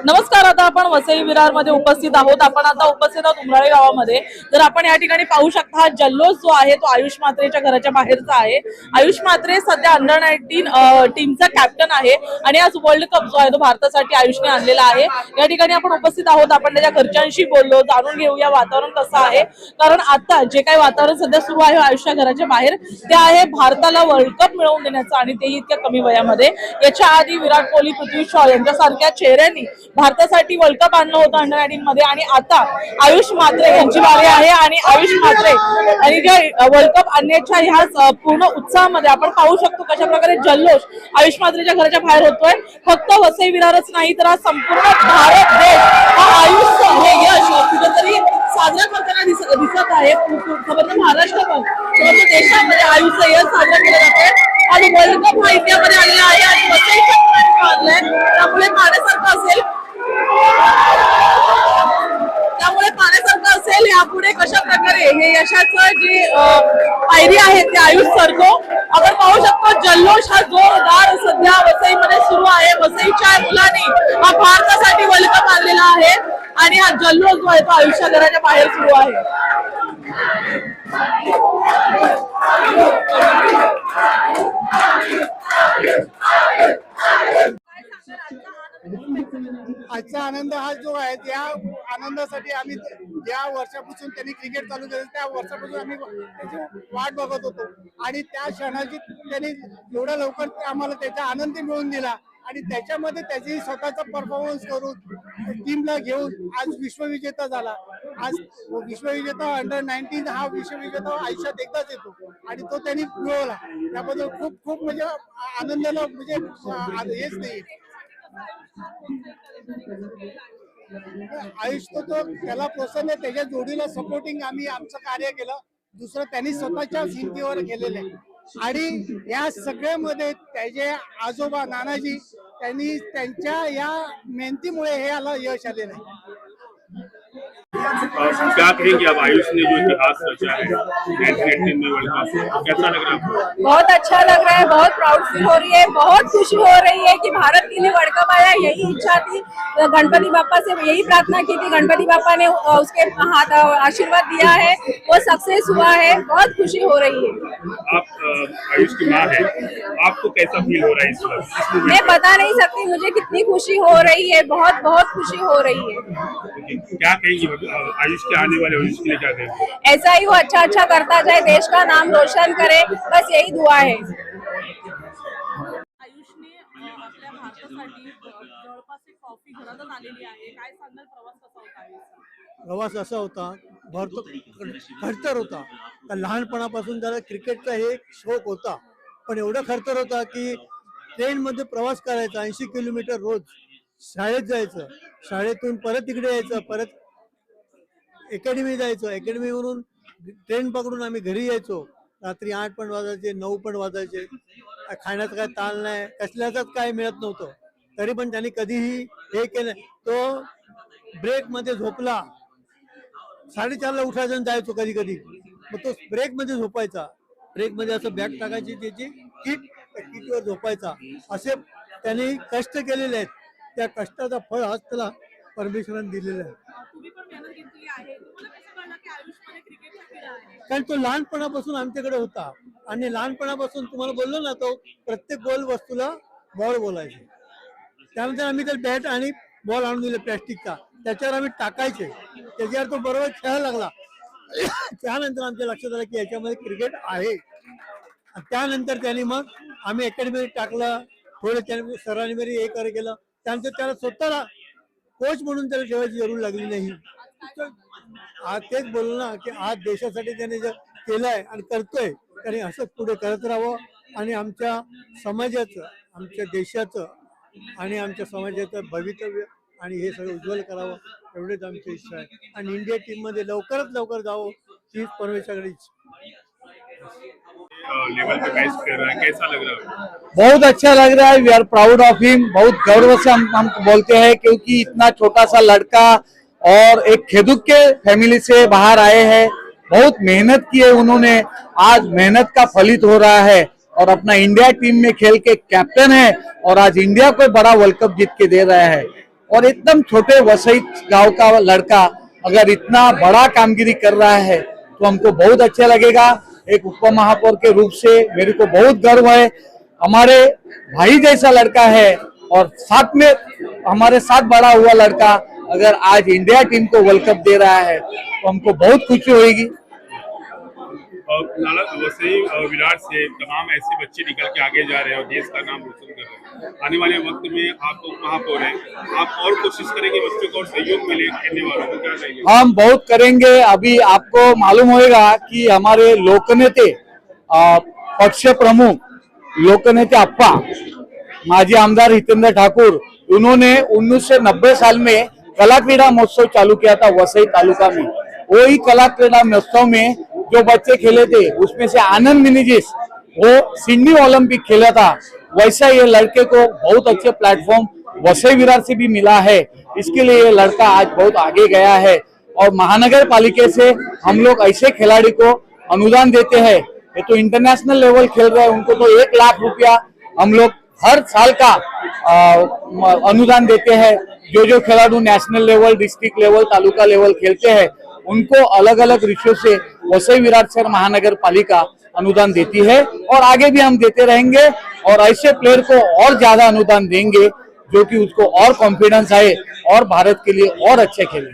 नमस्कार. आता आपण वसई विरार मध्ये उपस्थित आहोत. आपण आता उपस्थित आहोत उमराळे गावामध्ये. तर आपण या ठिकाणी पाहू शकता हा जल्लोष जो आहे तो आयुष म्हात्रेच्या घराच्या बाहेरचा आहे. आयुष म्हात्रे सध्या अंडर-19 टीमचा कॅप्टन आहे आणि आज वर्ल्ड कप जो आहे तो भारतासाठी आयुषने आणलेला आहे. या ठिकाणी आपण उपस्थित आहोत. आपण त्याच्या घरच्यांशी बोललो, जाणून घेऊया वातावरण कसं आहे. कारण आता जे काही वातावरण सध्या सुरू आहे आयुषच्या घराच्या बाहेर ते आहे भारताला वर्ल्ड कप मिळवून देण्याचं आणि तेही इतक्या कमी वयामध्ये. याच्या आधी विराट कोहली, पृथ्वी शॉ यांच्यासारख्या चेहऱ्यांनी भारतासाठी वर्ल्ड कप आणलं होतं अंडर-19 मध्ये आणि आता आयुष म्हात्रे यांची बारी आहे आणि आयुष म्हात्रे आणि जे वर्ल्ड कप आणण्याच्या ह्या पूर्ण उत्साहामध्ये आपण पाहू शकतो कशा प्रकारे जल्लोष आयुष म्हात्रेच्या घराच्या बाहेर होतोय. फक्त वसई विरारच नाही तर आज संपूर्ण भारत देश हा आयुषचं हे यश कुठेतरी साजरा करताना दिसत आहे. खबर महाराष्ट्र पण पूर्ण देशामध्ये आयुषचं यश साजरा केलं जातंय आणि वर्ल्ड कप हा इंडियामध्ये आलेला आहे आणि वसईच्या त्यामुळे पाहण्यासारखं असेल यापुढे कशा प्रकारे हे यशाचं जे पायरी आहे ते आयुष सरतो. आपण पाहू शकतो जल्लोष हा जोरदार सध्या वसईमध्ये सुरू आहे. वसईच्या मुलांनी हा भारतासाठी वर्ल्ड कप आणलेला आहे आणि हा जल्लोष जो आहे तो आयुष्या घराच्या बाहेर सुरू आहे. आजचा आनंद हा जो आहे त्या आनंदासाठी आम्ही ज्या वर्षापासून त्यांनी क्रिकेट चालू केलं त्या वर्षापासून आम्ही त्याची वाट बघत होतो आणि त्या क्षणाची त्यांनी एवढ्या लवकर आम्हाला त्याचा आनंद मिळवून दिला आणि त्याच्यामध्ये त्याची स्वतःचा परफॉर्मन्स करून टीमला घेऊन आज विश्वविजेता झाला. आज विश्वविजेता अंडर-19 हा विश्वविजेता आयुष्यात एकदाच येतो आणि तो त्यांनी मिळवला. त्याबद्दल खूप खूप म्हणजे आनंदाला म्हणजे हेच नाही. आयुष तो त्याला प्रोत्साहन आहे, त्याच्या जोडीला सपोर्टिंग आम्ही आमचं कार्य केलं. दुसरं त्यांनी स्वतःच्या हिमतीवर केलेलं आहे आणि या सगळ्यामध्ये त्याचे आजोबा नानाजी त्यांनी त्यांच्या या मेहनतीमुळे हे याला यश आलेलं आहे. क्या कहेंगे अब आयुष ने जो इतिहास रचा है 1918 में वर्ल्ड कप, कैसा लग रहा है? बहुत अच्छा लग रहा है, बहुत प्राउड फील हो रही है, बहुत खुशी हो रही है कि भारत के लिए वर्ल्ड कप आया. यही इच्छा थी, गणपति बापा से यही प्रार्थना की थी, गणपति बापा ने उसके हाथ आशीर्वाद दिया है, वो सक्सेस हुआ है. बहुत खुशी हो रही है. आप आयुष की माँ है, आपको कैसा फील हो रहा है इस वक्त? मैं बता नहीं सकती मुझे कितनी खुशी हो रही है. बहुत बहुत खुशी हो रही है. क्या कहेंगे आयुष के आने वाले भविष्य के लिए? क्या कहेंगे? ऐसा ही वो अच्छा अच्छा करता जाए, देश का नाम रोशन करे, बस यही दुआ है. आयुषने आपल्या भारतासाठी जवळपास एक ट्रॉफी घरातच आलेली आहे. काय सांगाल, प्रवास कसा होता आयुषचा? प्रवास असा होता, भरपूर खडतर होता. लहानपणापासून त्याला क्रिकेटचा हे शौक होता, पण एवढा खडतर होता की ट्रेनमध्ये प्रवास करायचा 80 किलोमीटर रोज. शाळेत जायचं, शाळेतून परत इकडे यायचं, परत अकॅडमी जायचो, अकॅडमीवरून ट्रेन पकडून आम्ही घरी यायचो. रात्री 8 पण वाजायचे, 9 पण वाजायचे. खाण्याचं काय ताल नाही, कसल्याचाच काय मिळत नव्हतं. तरी पण त्यांनी कधीही हे केलं. तो ब्रेकमध्ये झोपला, 4:30ला उठायचं आणि जायचो कधी कधी. मग तो ब्रेकमध्ये झोपायचा, ब्रेकमध्ये असं बॅग टाकायची त्याची किट, त्या किटवर झोपायचा. असे त्यांनी कष्ट केलेले आहेत. त्या कष्टाचा फळ आज त्याला परमेश्वराने दिलेलं आहे. तुम्ही पण मेहनत घेतली आहे. तुम्हाला कसं कळलं की आयुषमध्ये क्रिकेटचा किडा आहे? कारण तो लहानपणापासून आमच्याकडे होता आणि लहानपणापासून तुम्हाला बोललो ना, तो प्रत्येक गोल वस्तूला बॉल बोलायचे. त्यानंतर आम्ही त्याला बॅट आणि बॉल आणून दिले प्लॅस्टिकचा, त्याच्यावर आम्ही टाकायचे, त्याच्यावर तो बरोबर खेळायला लागला. त्यानंतर आमच्या लक्षात आलं की याच्यामध्ये क्रिकेट आहे. त्यानंतर त्यांनी मग आम्ही अकॅडमी टाकलं. थोडं त्याने सरांनी मेरी हे केलं. त्यानंतर त्याला स्वतःला कोच म्हणून त्याला ठेवायची जरूर लागली नाही. आज तेच बोललो ना की आज देशासाठी त्याने जर केलंय आणि करतोय, आणि असंच पुढे करत राहावं आणि आमच्या समाजाचं, आमच्या देशाचं आणि आमच्या समाजाचं भवितव्य आणि हे सगळं उज्ज्वल करावं, एवढेच आमची इच्छा आहे. आणि इंडिया टीम मध्ये लवकरात लवकर जावं हीच परमेश्वराकडे इच्छा. लेवल पे मैच कर रहा है, कैसा लग रहा है? बहुत अच्छा लग रहा है. वी आर प्राउड ऑफ हिम. बहुत गर्व से हम बोलते हैं, क्योंकि इतना छोटा सा लड़का और एक खेदुक के फैमिली से बाहर आए हैं. बहुत मेहनत की है उन्होंने. आज मेहनत का फलित हो रहा है और अपना इंडिया टीम में खेल के कैप्टन है और आज इंडिया को बड़ा वर्ल्ड कप जीत के दे रहा है. और एकदम छोटे वसई गांव का लड़का अगर इतना बड़ा कामगिरी कर रहा है तो हमको बहुत अच्छा लगेगा. एक उप महापौर के रूप से मेरे को बहुत गर्व है. हमारे भाई जैसा लड़का है और साथ में हमारे साथ बड़ा हुआ लड़का अगर आज इंडिया टीम को वर्ल्ड कप दे रहा है तो हमको बहुत खुशी होगी. वसई विरार से तमाम ऐसे बच्चे निकल के आगे जा रहे हैं और देश का नाम रोशन कर रहे हैं. आने वाले वक्त में आप महापौर हैं, आप और कोशिश करेंगे बच्चों को और सहयोग मिले खेलने वालों को, क्या चाहिए? हम बहुत करेंगे. अभी आपको मालूम होगा कि हमारे लोकनेते पक्ष प्रमुख लोकनेते अप्पा माजी आमदार हितेंद्र ठाकुर, उन्होंने 1990 साल में कला क्रीड़ा महोत्सव चालू किया था वसई तालुका में. वही कला क्रीड़ा महोत्सव में जो बच्चे खेले थे उसमें से आनंद मिनिजिस वो सिडनी ओलंपिक खेला था. वैसा ये लड़के को बहुत अच्छे प्लेटफॉर्म वसई विरार से भी मिला है. इसके लिए ये लड़का आज बहुत आगे गया है. और महानगर पालिका से हम लोग ऐसे खिलाड़ी को अनुदान देते हैं. ये तो इंटरनेशनल लेवल खेल रहे हैं, उनको तो 1 लाख रुपया हम लोग हर साल का अनुदान देते हैं. जो खिलाड़ी नेशनल लेवल, डिस्ट्रिक्ट लेवल, तालुका लेवल खेलते हैं उनको अलग अलग रिशों से वसई विरार शहर महानगर पालिका अनुदान देती है और आगे भी हम देते रहेंगे. और ऐसे प्लेयर को और ज्यादा अनुदान देंगे जो कि उसको और कॉन्फिडेंस आए और भारत के लिए और अच्छे खेले.